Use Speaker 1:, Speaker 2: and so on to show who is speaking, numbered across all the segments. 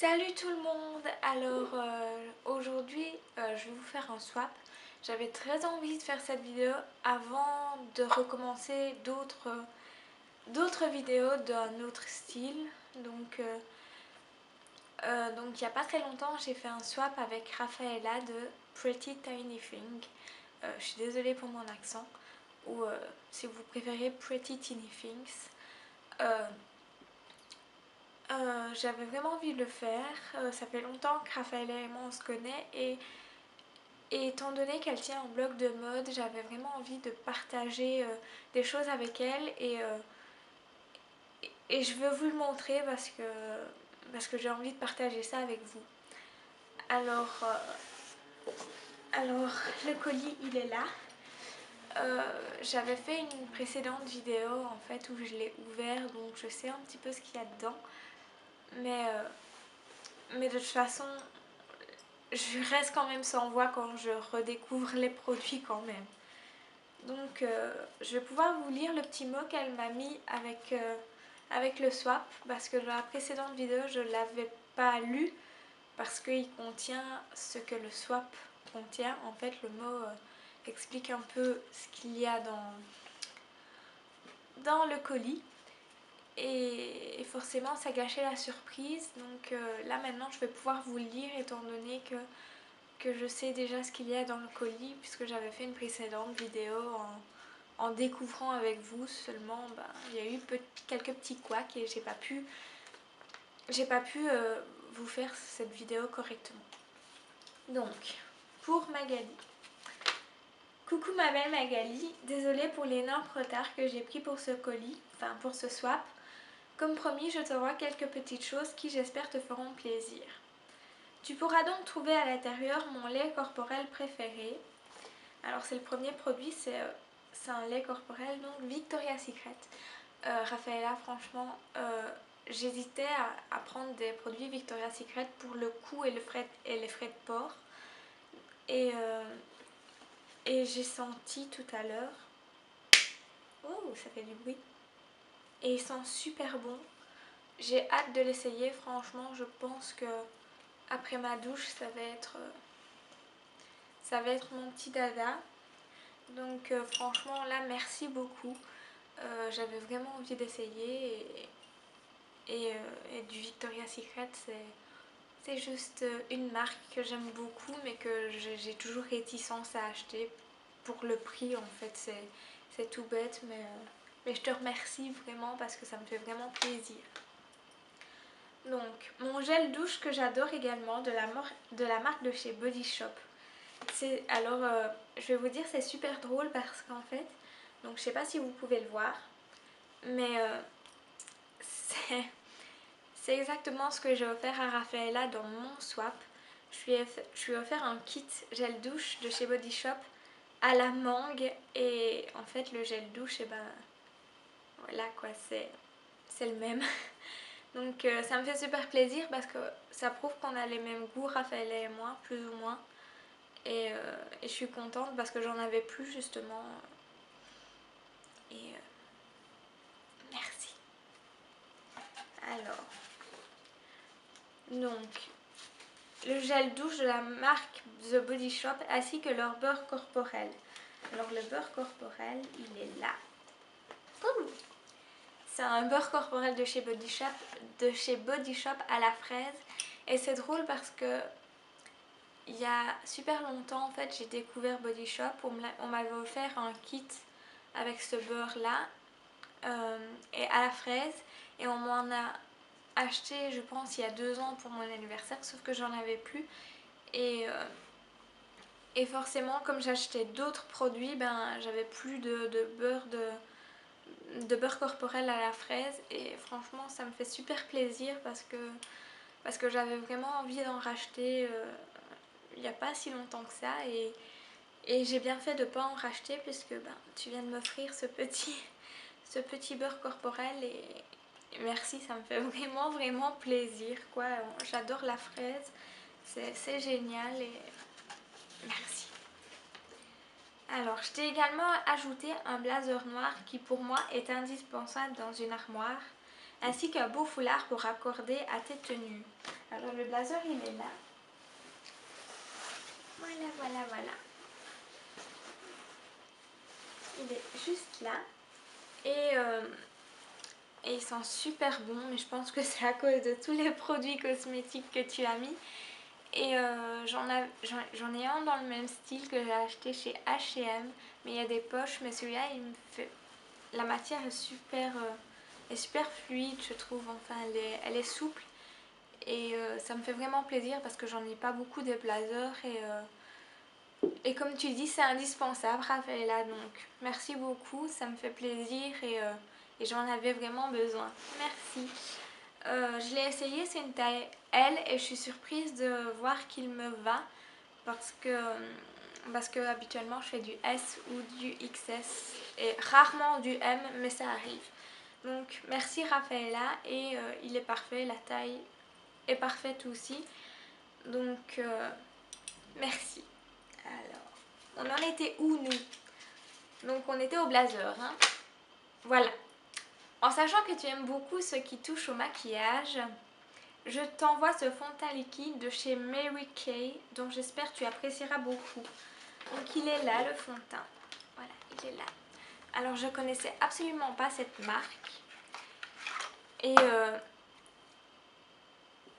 Speaker 1: Salut tout le monde. Alors aujourd'hui je vais vous faire un swap. J'avais très envie de faire cette vidéo avant de recommencer d'autres vidéos d'un autre style. Donc il n'y a pas très longtemps j'ai fait un swap avec Rafaela de Pretty Tiny Thing. Je suis désolée pour mon accent, ou si vous préférez Pretty Tiny Things. Euh, J'avais vraiment envie de le faire. Ça fait longtemps que Raphaëla et moi on se connaît, et étant donné qu'elle tient un blog de mode, j'avais vraiment envie de partager des choses avec elle, et je veux vous le montrer parce que j'ai envie de partager ça avec vous. Alors le colis il est là. J'avais fait une précédente vidéo en fait où je l'ai ouvert, donc je sais un petit peu ce qu'il y a dedans. Mais de toute façon, je reste quand même sans voix quand je redécouvre les produits quand même. Donc je vais pouvoir vous lire le petit mot qu'elle m'a mis avec le swap, parce que dans la précédente vidéo je ne l'avais pas lu parce qu'il contient ce que le swap contient. En fait le mot explique un peu ce qu'il y a dans le colis, et forcément ça gâchait la surprise. Donc là maintenant je vais pouvoir vous le lire, étant donné que je sais déjà ce qu'il y a dans le colis, puisque j'avais fait une précédente vidéo en découvrant avec vous. Seulement il y a eu quelques petits couacs et j'ai pas pu vous faire cette vidéo correctement. Donc pour Magali: coucou ma belle Magali, désolée pour l'énorme retard que j'ai pris pour ce colis, enfin pour ce swap. Comme promis, je t'envoie quelques petites choses qui j'espère te feront plaisir. Tu pourras donc trouver à l'intérieur mon lait corporel préféré. Alors c'est le premier produit, c'est un lait corporel, donc Victoria's Secret. Rafaela, franchement, j'hésitais à prendre des produits Victoria's Secret pour le coût et les frais de port. Et j'ai senti tout à l'heure... Oh, ça fait du bruit. Et ils sont super bons. J'ai hâte de l'essayer, franchement. Je pense que après ma douche, ça va être mon petit dada. Donc franchement là, merci beaucoup. J'avais vraiment envie d'essayer, et du Victoria's Secret, c'est juste une marque que j'aime beaucoup, mais que j'ai toujours réticence à acheter pour le prix. En fait c'est tout bête, mais je te remercie vraiment parce que ça me fait vraiment plaisir. Donc mon gel douche que j'adore également, de la marque de chez Body Shop. Alors je vais vous dire, c'est super drôle parce qu'en fait, donc je sais pas si vous pouvez le voir, mais c'est exactement ce que j'ai offert à Rafaela dans mon swap. Je lui ai offert un kit gel douche de chez Body Shop à la mangue, et en fait le gel douche, et ben voilà quoi, c'est le même. Donc ça me fait super plaisir parce que ça prouve qu'on a les mêmes goûts, Rafaela et moi, plus ou moins. Et je suis contente parce que j'en avais plus justement. Et merci. Alors, donc, le gel douche de la marque The Body Shop ainsi que leur beurre corporel. Alors le beurre corporel, il est là. C'est un beurre corporel de chez Body Shop à la fraise. Et c'est drôle parce que il y a super longtemps, en fait, j'ai découvert Body Shop. On m'avait offert un kit avec ce beurre là, et à la fraise, et on m'en a acheté, je pense, il y a 2 ans pour mon anniversaire, sauf que j'en avais plus. Et forcément, comme j'achetais d'autres produits, ben j'avais plus de beurre corporel à la fraise, et franchement ça me fait super plaisir parce que j'avais vraiment envie d'en racheter il n'y a pas si longtemps que ça, et j'ai bien fait de ne pas en racheter puisque ben, tu viens de m'offrir ce petit beurre corporel, et merci, ça me fait vraiment plaisir quoi. J'adore la fraise, c'est génial, et merci. Alors, je t'ai également ajouté un blazer noir qui pour moi est indispensable dans une armoire, ainsi qu'un beau foulard pour accorder à tes tenues. Alors le blazer il est là. Voilà, voilà, voilà. Il est juste là. Et il sent super bon, mais je pense que c'est à cause de tous les produits cosmétiques que tu as mis. Et j'en ai un dans le même style que j'ai acheté chez H&M, mais il y a des poches, mais celui-là il me fait... La matière est super fluide, je trouve, enfin elle est souple. Et ça me fait vraiment plaisir parce que j'en ai pas beaucoup des blazers et comme tu dis c'est indispensable Raffaella, donc merci beaucoup, ça me fait plaisir et j'en avais vraiment besoin. Merci. Je l'ai essayé, c'est une taille L et je suis surprise de voir qu'il me va parce que habituellement je fais du S ou du XS et rarement du M, mais ça arrive. Donc merci Raffaella et il est parfait, la taille est parfaite aussi. Donc merci. Alors, on en était où nous? Donc on était au blazer, hein. Voilà. En sachant que tu aimes beaucoup ce qui touche au maquillage, je t'envoie ce fond de teint liquide de chez Mary Kay, dont j'espère que tu apprécieras beaucoup. Donc il est là, le fond de teint. Voilà, il est là. Alors je connaissais absolument pas cette marque.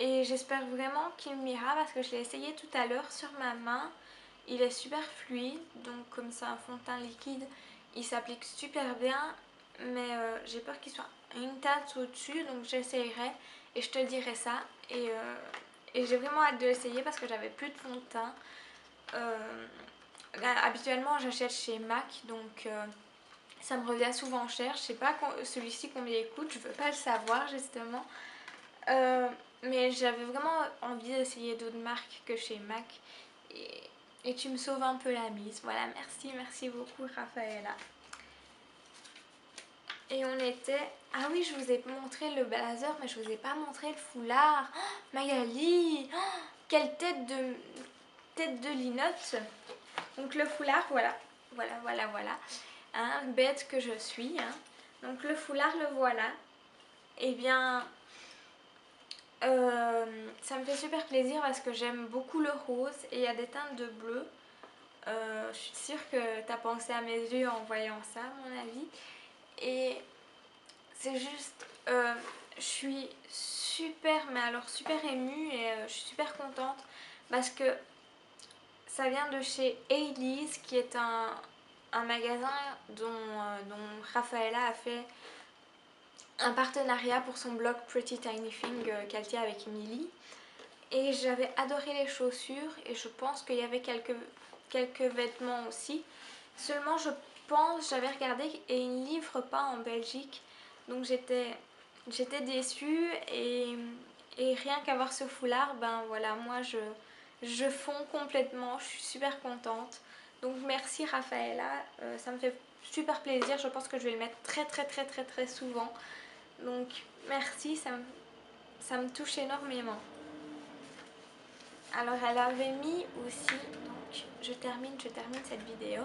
Speaker 1: Et j'espère vraiment qu'il m'ira parce que je l'ai essayé tout à l'heure sur ma main. Il est super fluide, donc comme c'est un fond de teint liquide, il s'applique super bien. Mais j'ai peur qu'il soit une tasse au-dessus, donc j'essayerai et je te dirai ça. Et j'ai vraiment hâte de l'essayer parce que j'avais plus de fond de teint. Habituellement j'achète chez MAC, donc ça me revient souvent cher. Je sais pas celui-ci combien il coûte, je veux pas le savoir justement. Mais j'avais vraiment envie d'essayer d'autres marques que chez MAC et tu me sauves un peu la mise. Voilà, merci beaucoup Raffaella. Et on était... Ah oui, je vous ai montré le blazer, mais je vous ai pas montré le foulard. Oh, Magali, oh, quelle tête de linotte. Donc le foulard, voilà. Hein, bête que je suis. Hein. Donc le foulard, le voilà. Eh bien... ça me fait super plaisir parce que j'aime beaucoup le rose et il y a des teintes de bleu. Je suis sûre que tu as pensé à mes yeux en voyant ça, à mon avis. Et c'est juste, je suis super, mais alors super émue et je suis super contente parce que ça vient de chez Hailey's qui est un magasin dont Raffaella a fait un partenariat pour son blog Pretty Tiny Thing qu'elle tient avec Emily. Et j'avais adoré les chaussures et je pense qu'il y avait quelques vêtements aussi. Seulement je pense, j'avais regardé et ils ne livrent pas en Belgique. Donc j'étais déçue et rien qu'à voir ce foulard, ben voilà, moi je fonds complètement, je suis super contente. Donc merci Raffaella, ça me fait super plaisir, je pense que je vais le mettre très souvent. Donc merci, ça me touche énormément. Alors elle avait mis aussi, donc je termine cette vidéo.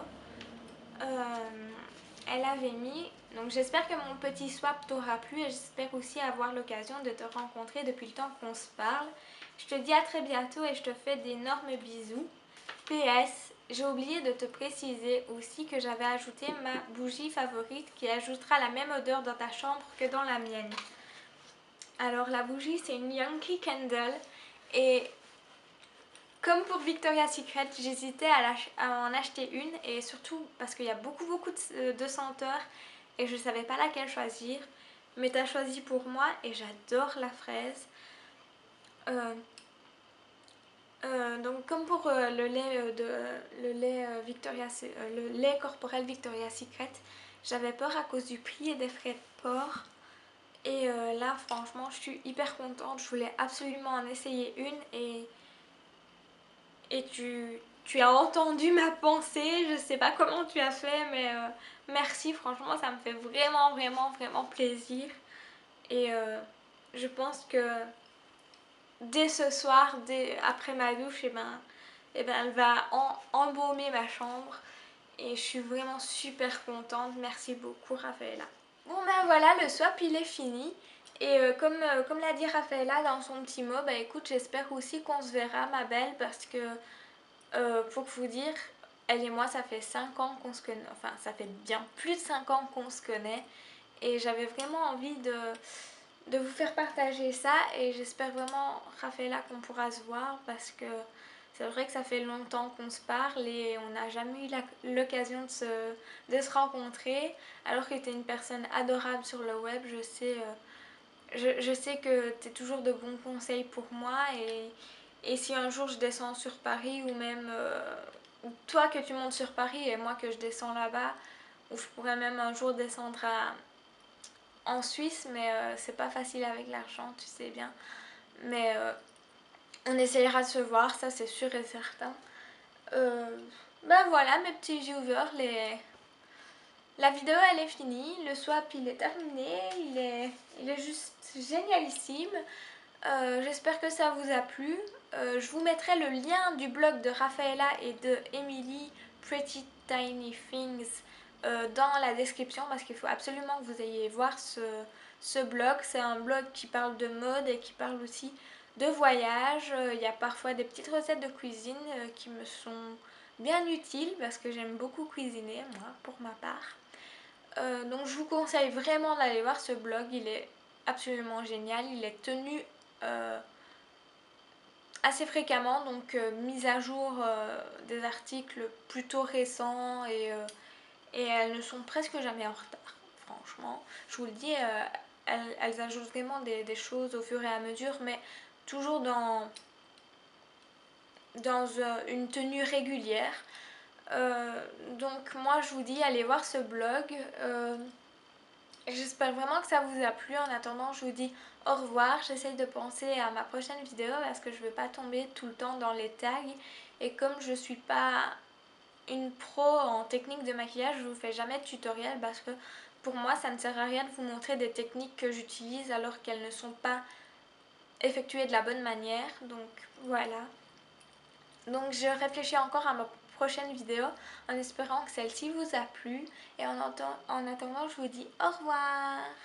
Speaker 1: Elle avait mis, donc j'espère que mon petit swap t'aura plu et j'espère aussi avoir l'occasion de te rencontrer depuis le temps qu'on se parle. Je te dis à très bientôt et je te fais d'énormes bisous. PS, j'ai oublié de te préciser aussi que j'avais ajouté ma bougie favorite qui ajoutera la même odeur dans ta chambre que dans la mienne. Alors la bougie c'est une Yankee Candle et comme pour Victoria's Secret, j'hésitais à en acheter une et surtout parce qu'il y a beaucoup de senteurs et je ne savais pas laquelle choisir. Mais tu as choisi pour moi et j'adore la fraise. Donc comme pour le lait corporel Victoria's Secret, j'avais peur à cause du prix et des frais de port. Et là franchement je suis hyper contente, je voulais absolument en essayer une et tu as entendu ma pensée, je sais pas comment tu as fait, mais merci, franchement, ça me fait vraiment plaisir. Et je pense que dès ce soir, après ma douche, elle va embaumer ma chambre. Et je suis vraiment super contente, merci beaucoup Raffaella. Bon ben voilà, le swap il est fini. Et comme l'a dit Raphaëla dans son petit mot, bah écoute, j'espère aussi qu'on se verra, ma belle, parce que pour vous dire, elle et moi, ça fait 5 ans qu'on se connaît, enfin, ça fait bien plus de 5 ans qu'on se connaît, et j'avais vraiment envie de vous faire partager ça, et j'espère vraiment, Raphaëla, qu'on pourra se voir, parce que c'est vrai que ça fait longtemps qu'on se parle et on n'a jamais eu l'occasion de se rencontrer, alors que tu es une personne adorable sur le web, je sais que tu es toujours de bons conseils pour moi et si un jour je descends sur Paris ou même toi que tu montes sur Paris et moi que je descends là-bas, ou je pourrais même un jour descendre en Suisse, mais c'est pas facile avec l'argent, tu sais bien. Mais on essayera de se voir, ça c'est sûr et certain. Euh, ben voilà mes petits viewers, la vidéo elle est finie, le swap il est terminé, il est juste génialissime. J'espère que ça vous a plu. Je vous mettrai le lien du blog de Raphaëla et de Emily, Pretty Tiny Things, dans la description parce qu'il faut absolument que vous ayez voir ce blog. C'est un blog qui parle de mode et qui parle aussi de voyage. Il y a parfois des petites recettes de cuisine qui me sont bien utiles parce que j'aime beaucoup cuisiner, moi, pour ma part. Donc je vous conseille vraiment d'aller voir ce blog, il est absolument génial, il est tenu euh, assez fréquemment, donc mise à jour des articles plutôt récents et elles ne sont presque jamais en retard, franchement. Je vous le dis, elles ajoutent vraiment des choses au fur et à mesure, mais toujours dans une tenue régulière. Donc moi je vous dis, allez voir ce blog. J'espère vraiment que ça vous a plu. En attendant, je vous dis au revoir. J'essaye de penser à ma prochaine vidéo parce que je ne veux pas tomber tout le temps dans les tags. Et comme je ne suis pas une pro en technique de maquillage, je ne vous fais jamais de tutoriel parce que pour moi, ça ne sert à rien de vous montrer des techniques que j'utilise alors qu'elles ne sont pas effectuées de la bonne manière. Donc voilà. Donc je réfléchis encore à ma prochaine vidéo en espérant que celle-ci vous a plu. Et en attendant, je vous dis au revoir.